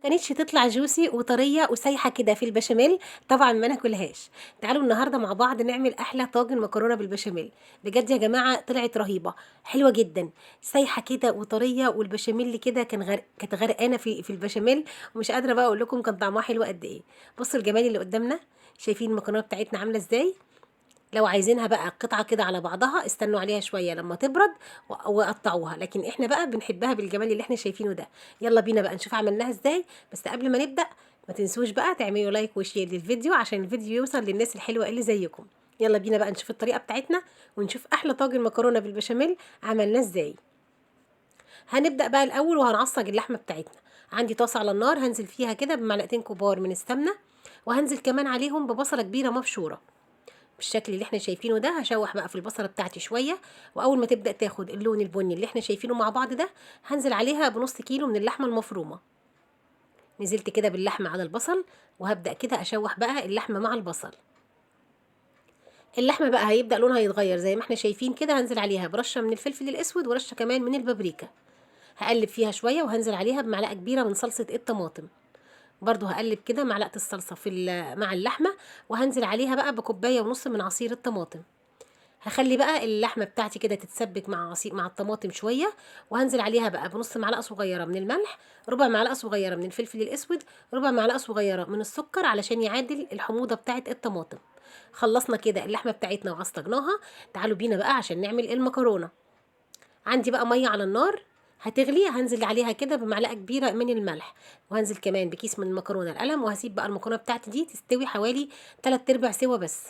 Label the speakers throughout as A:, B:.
A: كانتش تطلع جوسي وطريه وسايحه كده في البشاميل. طبعا ما ناكلهاش. تعالوا النهارده مع بعض نعمل احلى طاجن مكرونه بالبشاميل. بجد يا جماعه طلعت رهيبه، حلوه جدا، سايحه كده وطريه، والبشاميل كده كانت غرقانه في البشاميل. ومش قادره بقى اقول لكم كان طعمها حلو قد ايه. بصوا الجمال اللي قدامنا، شايفين المكرونه بتاعتنا عامله ازاي؟ لو عايزينها بقى قطعة كده على بعضها استنوا عليها شوية لما تبرد وقطعوها، لكن احنا بقى بنحبها بالجمال اللي احنا شايفينه ده. يلا بينا بقى نشوف عملناها ازاي. بس قبل ما نبدأ ما تنسوش بقى تعملوا لايك وشير للفيديو عشان الفيديو يوصل للناس الحلوة اللي زيكم. يلا بينا بقى نشوف الطريقة بتاعتنا ونشوف احلى طاجن مكرونة بالبشاميل عملناه ازاي. هنبدأ بقى الاول وهنعصج اللحمة بتاعتنا. عندي طاسة على النار هنزل فيها كده بمعلقتين كبار من السمنة، وهنزل كمان عليهم ببصلة كبيرة مبشورة بالشكل اللي احنا شايفينه ده. هشوح بقى في البصله بتاعتي شويه، واول ما تبدا تاخد اللون البني اللي احنا شايفينه مع بعض ده هنزل عليها بنص كيلو من اللحمه المفرومه. نزلت كده باللحمه على البصل، وهبدا كده اشوح بقى اللحمه مع البصل. اللحمه بقى هيبدا لونها يتغير زي ما احنا شايفين كده، هنزل عليها برشه من الفلفل الاسود ورشه كمان من البابريكا. هقلب فيها شويه وهنزل عليها بمعلقه كبيره من صلصه الطماطم. برضو هقلب كده معلقه الصلصه مع اللحمه، وهنزل عليها بقى بكوبايه ونص من عصير الطماطم. هخلي بقى اللحمه بتاعتي كده تتسبك مع الطماطم شويه، وهنزل عليها بقى بنص معلقه صغيره من الملح، ربع معلقه صغيره من الفلفل الاسود، ربع معلقه صغيره من السكر علشان يعادل الحموضه بتاعه الطماطم. خلصنا كده اللحمه بتاعتنا وعصجناها. تعالوا بينا بقى عشان نعمل المكرونه. عندي بقى ميه على النار هتغلي، هنزل عليها كده بمعلقه كبيره من الملح، وهنزل كمان بكيس من المكرونه القلم، وهسيب بقى المكرونه بتاعتي دي تستوي حوالي 3 ارباع سوا بس.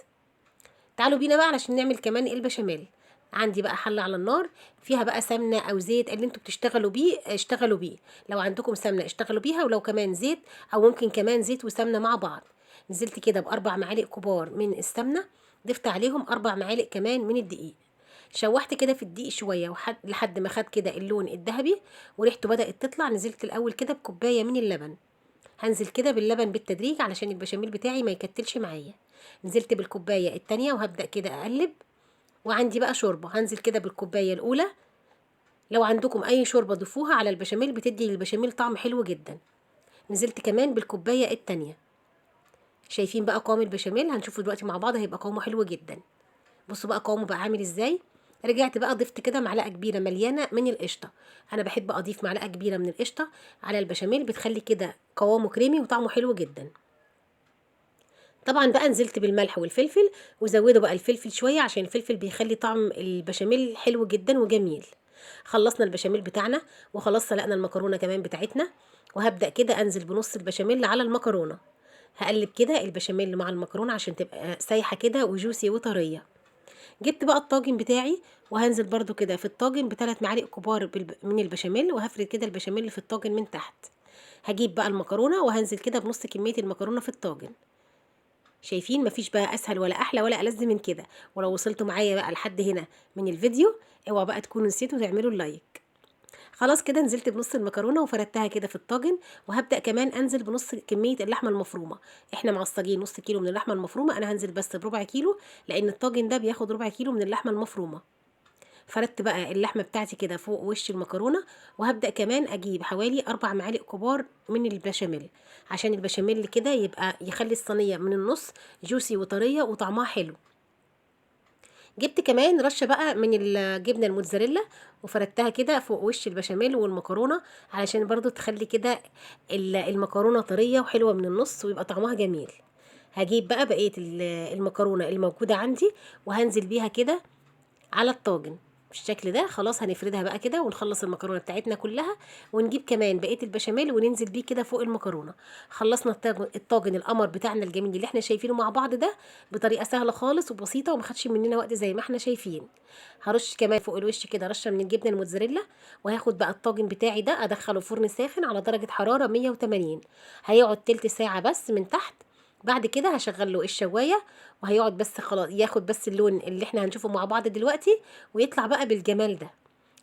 A: تعالوا بينا بقى علشان نعمل كمان البشاميل. عندي بقى حله على النار فيها بقى سمنه او زيت اللي انتوا بتشتغلوا بيه اشتغلوا بيه. لو عندكم سمنه اشتغلوا بيها، ولو كمان زيت او ممكن كمان زيت وسمنه مع بعض. نزلت كده باربع معالق كبار من السمنه، ضفت عليهم 4 معالق كمان من الدقيق. شوحت كده في الدقيق شويه لحد ما خد كده اللون الذهبي وريحته بدات تطلع. نزلت الاول كده بكوبايه من اللبن. هنزل كده باللبن بالتدريج علشان البشاميل بتاعي ما يكتلش معايا. نزلت بالكوبايه التانية وهبدا كده اقلب. وعندي بقى شوربه هنزل كده بالكوبايه الاولى. لو عندكم اي شوربه ضيفوها على البشاميل بتدي للبشاميل طعم حلو جدا. نزلت كمان بالكوبايه التانية. شايفين بقى قوام البشاميل؟ هنشوفه دلوقتي مع بعض هيبقى قوامه حلو جدا. بصوا بقى قوامه بقى عامل ازاي. رجعت بقى ضفت كده معلقه كبيره مليانه من القشطه. انا بحب اضيف معلقه كبيره من القشطه على البشاميل، بتخلي كده قوامه كريمي وطعمه حلو جدا. طبعا بقى نزلت بالملح والفلفل، وزودوا بقى الفلفل شويه عشان الفلفل بيخلي طعم البشاميل حلو جدا وجميل. خلصنا البشاميل بتاعنا، وخلاص سلقنا المكرونه كمان بتاعتنا. وهبدا كده انزل بنص البشاميل على المكرونه. هقلب كده البشاميل مع المكرونه عشان تبقى سايحه كده وجوسي وطريه. جبت بقى الطاجن بتاعي، وهنزل برضو كده في الطاجن ب3 معالق كبار من البشاميل، وهفرد كده البشاميل في الطاجن من تحت. هجيب بقى المكرونه وهنزل كده بنص كميه المكرونه في الطاجن. شايفين؟ مفيش بقى اسهل ولا احلى ولا ألذ من كده. ولو وصلتوا معايا بقى لحد هنا من الفيديو، اوعوا بقى تكونوا نسيتوا تعملوا اللايك. خلاص كده نزلت بنص المكرونه وفردتها كده في الطاجن، وهبدا كمان انزل بنص كميه اللحمه المفرومه. احنا معصجين نص كيلو من اللحمه المفرومه، انا هنزل بس بربع كيلو لان الطاجن ده بياخد ربع كيلو من اللحمه المفرومه. فردت بقى اللحمه بتاعتي كده فوق وش المكرونه، وهبدا كمان اجيب حوالي 4 معالق كبار من البشاميل عشان البشاميل كده يبقى يخلي الصينيه من النص جوسي وطريه وطعمها حلو. جبت كمان رشه بقى من الجبنه الموتزاريلا، وفردتها كده فوق وش البشاميل والمكرونه علشان برضو تخلي كده المكرونه طريه وحلوه من النص ويبقى طعمها جميل. هجيب بقى بقيه المكرونه الموجوده عندي، وهنزل بيها كده على الطاجن بالشكل ده. خلاص هنفردها بقى كده ونخلص المكرونه بتاعتنا كلها، ونجيب كمان بقيه البشاميل وننزل بيه كده فوق المكرونه. خلصنا الطاجن القمر بتاعنا الجميل اللي احنا شايفينه مع بعض ده بطريقه سهله خالص وبسيطه وما خدش مننا وقت زي ما احنا شايفين. هرش كمان فوق الوش كده رشه من الجبنه الموتزاريلا، وهاخد بقى الطاجن بتاعي ده ادخله فرن ساخن على درجه حراره 180. هيقعد تلت ساعه بس من تحت. بعد كده هشغل له الشوايه، وهيقعد بس خلاص ياخد بس اللون اللي احنا هنشوفه مع بعض دلوقتي، ويطلع بقى بالجمال ده.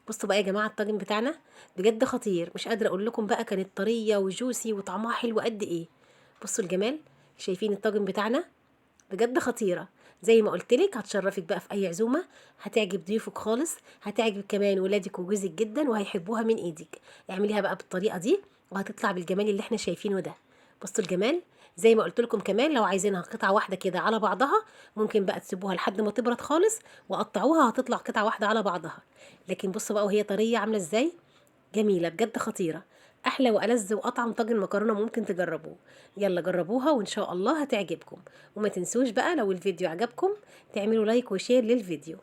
A: بصوا بقى يا جماعه الطاجن بتاعنا بجد خطير، مش قادره اقول لكم بقى كانت طريه وجوسي وطعمها حلو قد ايه. بصوا الجمال. شايفين الطاجن بتاعنا؟ بجد خطيره. زي ما قلت لك هتشرفك بقى في اي عزومه، هتعجب ضيوفك خالص، هتعجب كمان ولادك وجوزك جدا وهيحبوها من ايدك. اعمليها بقى بالطريقه دي وهتطلع بالجمال اللي احنا شايفينه ده. بصوا الجمال. زي ما قلت لكم كمان لو عايزينها قطعه واحده كده على بعضها ممكن بقى تسيبوها لحد ما تبرد خالص وقطعوها، هتطلع قطعه واحده على بعضها. لكن بصوا بقى وهي طريه عامله ازاي، جميله بجد، خطيره. احلى والذ واطعم طاجن مكرونه ممكن تجربوه. يلا جربوها وان شاء الله هتعجبكم. وما تنسوش بقى لو الفيديو عجبكم تعملوا لايك وشير للفيديو.